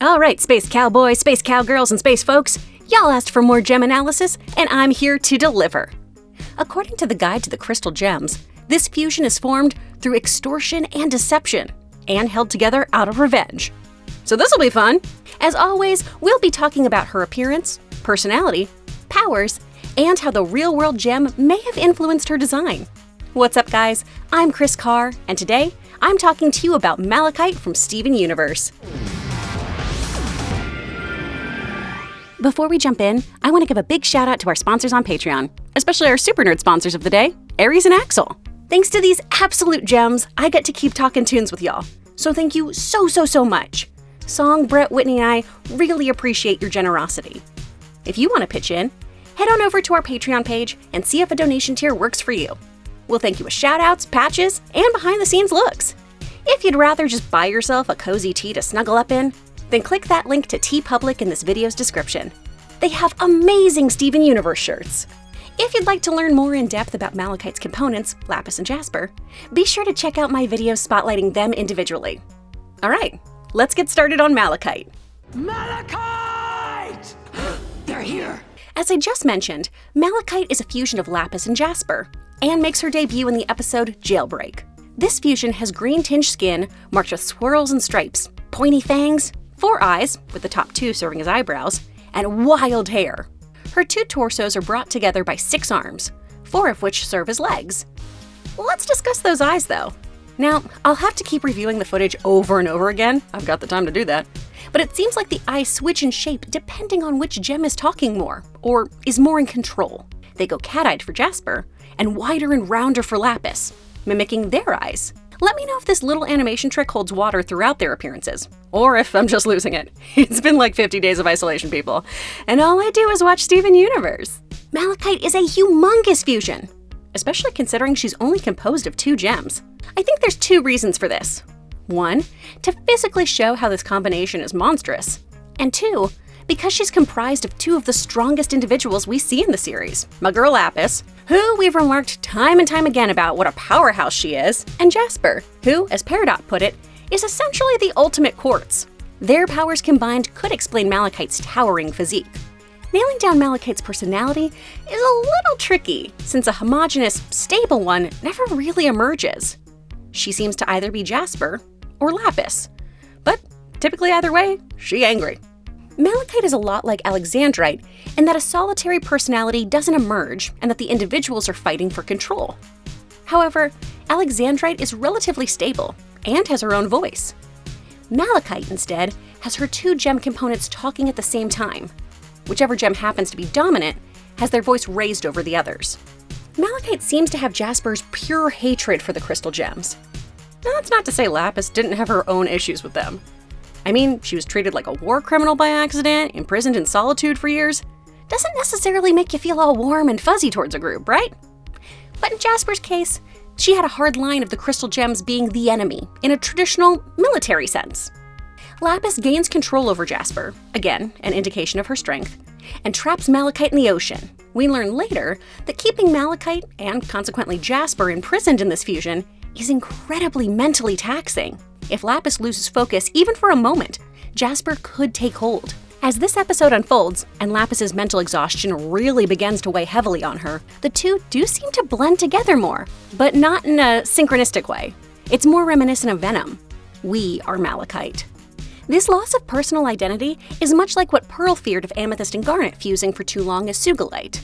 All right, space cowboys, space cowgirls, and space folks, y'all asked for more gem analysis, and I'm here to deliver. According to the Guide to the Crystal Gems, this fusion is formed through extortion and deception, and held together out of revenge. So this'll be fun. As always, we'll be talking about her appearance, personality, powers, and how the real-world gem may have influenced her design. What's up, guys? I'm Chris Carr, and today, I'm talking to you about Malachite from Steven Universe. Before we jump in, I want to give a big shout out to our sponsors on Patreon, especially our super nerd sponsors of the day, Aries and Axel. Thanks to these absolute gems, I get to keep talking tunes with y'all. So thank you so much. Song, Brett, Whitney, and I really appreciate your generosity. If you want to pitch in, head on over to our Patreon page and see if a donation tier works for you. We'll thank you with shout-outs, patches, and behind-the-scenes looks. If you'd rather just buy yourself a cozy tea to snuggle up in, then click that link to TeePublic in this video's description. They have amazing Steven Universe shirts. If you'd like to learn more in depth about Malachite's components, Lapis and Jasper, be sure to check out my videos spotlighting them individually. All right, let's get started on Malachite. Malachite! They're here! As I just mentioned, Malachite is a fusion of Lapis and Jasper, and makes her debut in the episode Jailbreak. This fusion has green-tinged skin marked with swirls and stripes, pointy fangs, 4 eyes, with the top 2 serving as eyebrows, and wild hair. Her 2 torsos are brought together by 6 arms, 4 of which serve as legs. Let's discuss those eyes, though. Now, I'll have to keep reviewing the footage over and over again. I've got the time to do that. But it seems like the eyes switch in shape depending on which gem is talking more, or is more in control. They go cat-eyed for Jasper, and wider and rounder for Lapis, mimicking their eyes. Let me know if this little animation trick holds water throughout their appearances, or if I'm just losing it. It's been like 50 days of isolation, people, and all I do is watch Steven Universe. Malachite is a humongous fusion, especially considering she's only composed of 2 gems. I think there's 2 reasons for this. 1, to physically show how this combination is monstrous, and 2, because she's comprised of 2 of the strongest individuals we see in the series, my girl Lapis, who we've remarked time and time again about what a powerhouse she is, and Jasper, who, as Peridot put it, is essentially the ultimate quartz. Their powers combined could explain Malachite's towering physique. Nailing down Malachite's personality is a little tricky, since a homogeneous, stable one never really emerges. She seems to either be Jasper or Lapis, but typically either way, she angry. Malachite is a lot like Alexandrite in that a solitary personality doesn't emerge and that the individuals are fighting for control. However, Alexandrite is relatively stable and has her own voice. Malachite, instead, has her 2 gem components talking at the same time. Whichever gem happens to be dominant has their voice raised over the others. Malachite seems to have Jasper's pure hatred for the crystal gems. Now, that's not to say Lapis didn't have her own issues with them. I mean, she was treated like a war criminal by accident, imprisoned in solitude for years. Doesn't necessarily make you feel all warm and fuzzy towards a group, right? But in Jasper's case, she had a hard line of the crystal gems being the enemy, in a traditional military sense. Lapis gains control over Jasper, again, an indication of her strength, and traps Malachite in the ocean. We learn later that keeping Malachite, and consequently Jasper, imprisoned in this fusion is incredibly mentally taxing. If Lapis loses focus even for a moment, Jasper could take hold. As this episode unfolds, and Lapis's mental exhaustion really begins to weigh heavily on her, the 2 do seem to blend together more, but not in a synchronistic way. It's more reminiscent of Venom. We are Malachite. This loss of personal identity is much like what Pearl feared of Amethyst and Garnet fusing for too long as Sugalite.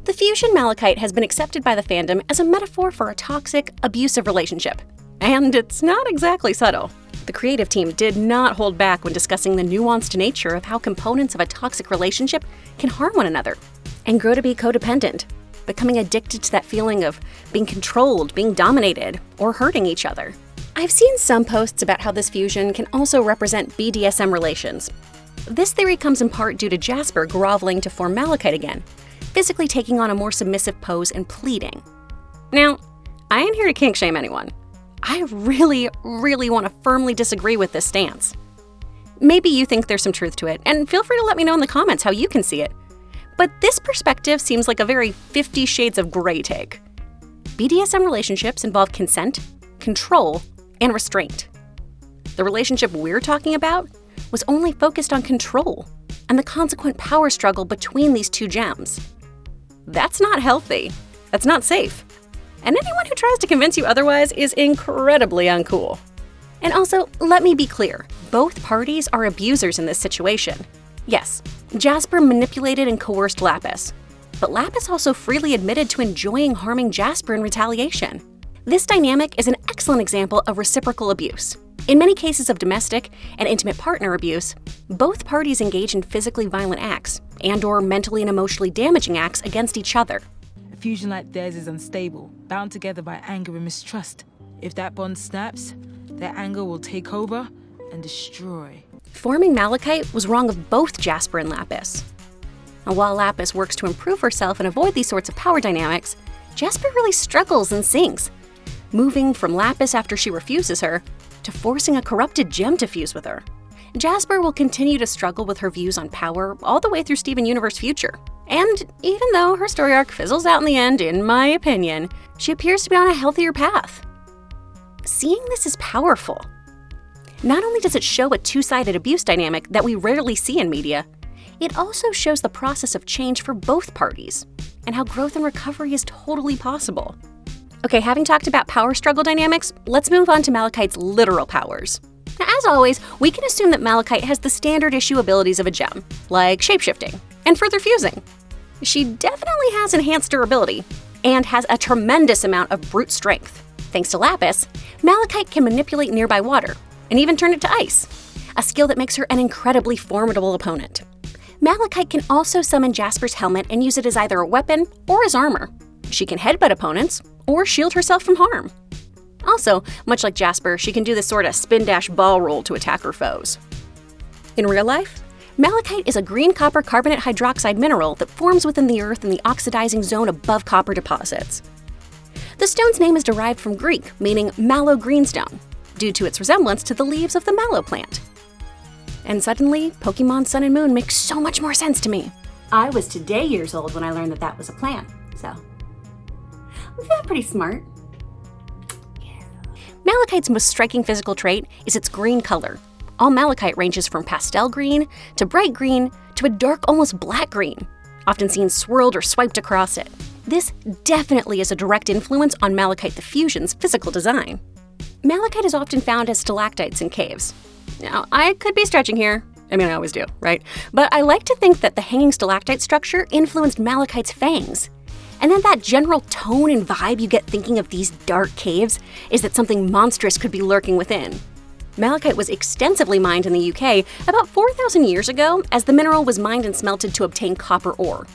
The fusion Malachite has been accepted by the fandom as a metaphor for a toxic, abusive relationship. And it's not exactly subtle. The creative team did not hold back when discussing the nuanced nature of how components of a toxic relationship can harm one another and grow to be codependent, becoming addicted to that feeling of being controlled, being dominated, or hurting each other. I've seen some posts about how this fusion can also represent BDSM relations. This theory comes in part due to Jasper groveling to form Malachite again, physically taking on a more submissive pose and pleading. Now, I ain't here to kink shame anyone. I really want to firmly disagree with this stance. Maybe you think there's some truth to it, and feel free to let me know in the comments how you can see it. But this perspective seems like a very 50 Shades of Grey take. BDSM relationships involve consent, control, and restraint. The relationship we're talking about was only focused on control and the consequent power struggle between these two gems. That's not healthy. That's not safe. And anyone who tries to convince you otherwise is incredibly uncool. And also, let me be clear, both parties are abusers in this situation. Yes, Jasper manipulated and coerced Lapis, but Lapis also freely admitted to enjoying harming Jasper in retaliation. This dynamic is an excellent example of reciprocal abuse. In many cases of domestic and intimate partner abuse, both parties engage in physically violent acts and/or mentally and emotionally damaging acts against each other. A fusion like theirs is unstable, bound together by anger and mistrust. If that bond snaps, their anger will take over and destroy. Forming Malachite was wrong of both Jasper and Lapis. And while Lapis works to improve herself and avoid these sorts of power dynamics, Jasper really struggles and sinks, moving from Lapis after she refuses her to forcing a corrupted gem to fuse with her. Jasper will continue to struggle with her views on power all the way through Steven Universe Future. And even though her story arc fizzles out in the end, in my opinion, she appears to be on a healthier path. Seeing this is powerful. Not only does it show a two-sided abuse dynamic that we rarely see in media, it also shows the process of change for both parties and how growth and recovery is totally possible. Okay, having talked about power struggle dynamics, let's move on to Malachite's literal powers. Now, as always, we can assume that Malachite has the standard issue abilities of a gem, like shapeshifting and further fusing. She definitely has enhanced durability and has a tremendous amount of brute strength. Thanks to Lapis, Malachite can manipulate nearby water and even turn it to ice, a skill that makes her an incredibly formidable opponent. Malachite can also summon Jasper's helmet and use it as either a weapon or as armor. She can headbutt opponents or shield herself from harm. Also, much like Jasper, she can do this sort of spin-dash-ball roll to attack her foes. In real life, Malachite is a green copper carbonate hydroxide mineral that forms within the earth in the oxidizing zone above copper deposits. The stone's name is derived from Greek, meaning mallow greenstone, due to its resemblance to the leaves of the mallow plant. And suddenly, Pokemon Sun and Moon makes so much more sense to me. I was today years old when I learned that that was a plant, so I'm feeling pretty smart. Malachite's most striking physical trait is its green color. All Malachite ranges from pastel green to bright green to a dark, almost black green, often seen swirled or swiped across it. This definitely is a direct influence on Malachite the Fusion's physical design. Malachite is often found as stalactites in caves. Now, I could be stretching here. I mean, I always do, right? But I like to think that the hanging stalactite structure influenced Malachite's fangs. And then that general tone and vibe you get thinking of these dark caves is that something monstrous could be lurking within. Malachite was extensively mined in the UK about 4,000 years ago as the mineral was mined and smelted to obtain copper ore.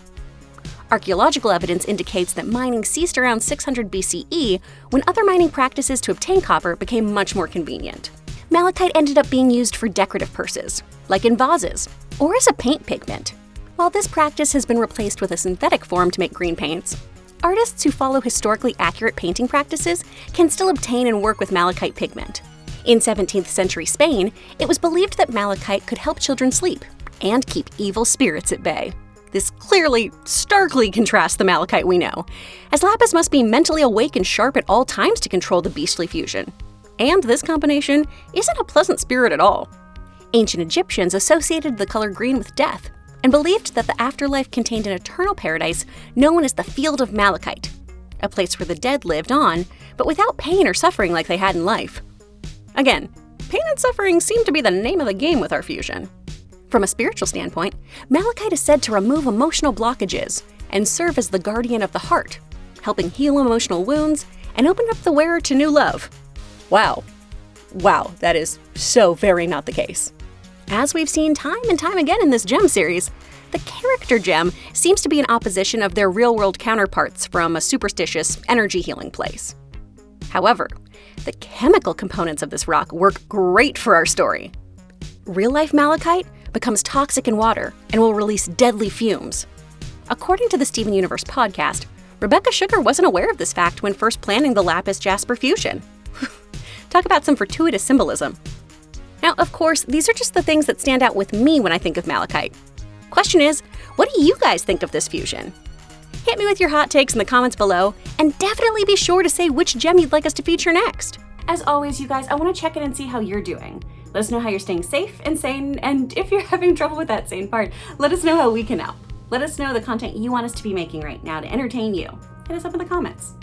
Archaeological evidence indicates that mining ceased around 600 BCE when other mining practices to obtain copper became much more convenient. Malachite ended up being used for decorative purposes, like in vases, or as a paint pigment. While this practice has been replaced with a synthetic form to make green paints, artists who follow historically accurate painting practices can still obtain and work with malachite pigment. In 17th century Spain, it was believed that malachite could help children sleep and keep evil spirits at bay. This clearly, starkly contrasts the malachite we know, as Lapis must be mentally awake and sharp at all times to control the beastly fusion. And this combination isn't a pleasant spirit at all. Ancient Egyptians associated the color green with death, and believed that the afterlife contained an eternal paradise known as the Field of Malachite, a place where the dead lived on, but without pain or suffering like they had in life. Again, pain and suffering seem to be the name of the game with our fusion. From a spiritual standpoint, Malachite is said to remove emotional blockages and serve as the guardian of the heart, helping heal emotional wounds and open up the wearer to new love. Wow, that is so very not the case. As we've seen time and time again in this gem series, the character gem seems to be in opposition of their real-world counterparts from a superstitious, energy-healing place. However, the chemical components of this rock work great for our story. Real-life malachite becomes toxic in water and will release deadly fumes. According to the Steven Universe podcast, Rebecca Sugar wasn't aware of this fact when first planning the Lapis Jasper fusion. Talk about some fortuitous symbolism. Now, of course, these are just the things that stand out with me when I think of malachite. Question is, what do you guys think of this fusion? Hit me with your hot takes in the comments below, and definitely be sure to say which gem you'd like us to feature next. As always, you guys, I want to check in and see how you're doing. Let us know how you're staying safe and sane, and if you're having trouble with that sane part, let us know how we can help. Let us know the content you want us to be making right now to entertain you. Hit us up in the comments.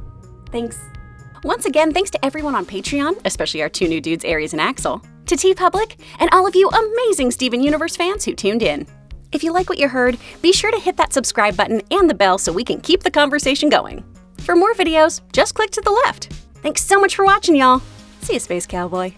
Thanks. Once again, thanks to everyone on Patreon, especially our two new dudes, Aries and Axel, to TeePublic, and all of you amazing Steven Universe fans who tuned in. If you like what you heard, be sure to hit that subscribe button and the bell so we can keep the conversation going. For more videos, just click to the left. Thanks so much for watching, y'all. See you, Space Cowboy.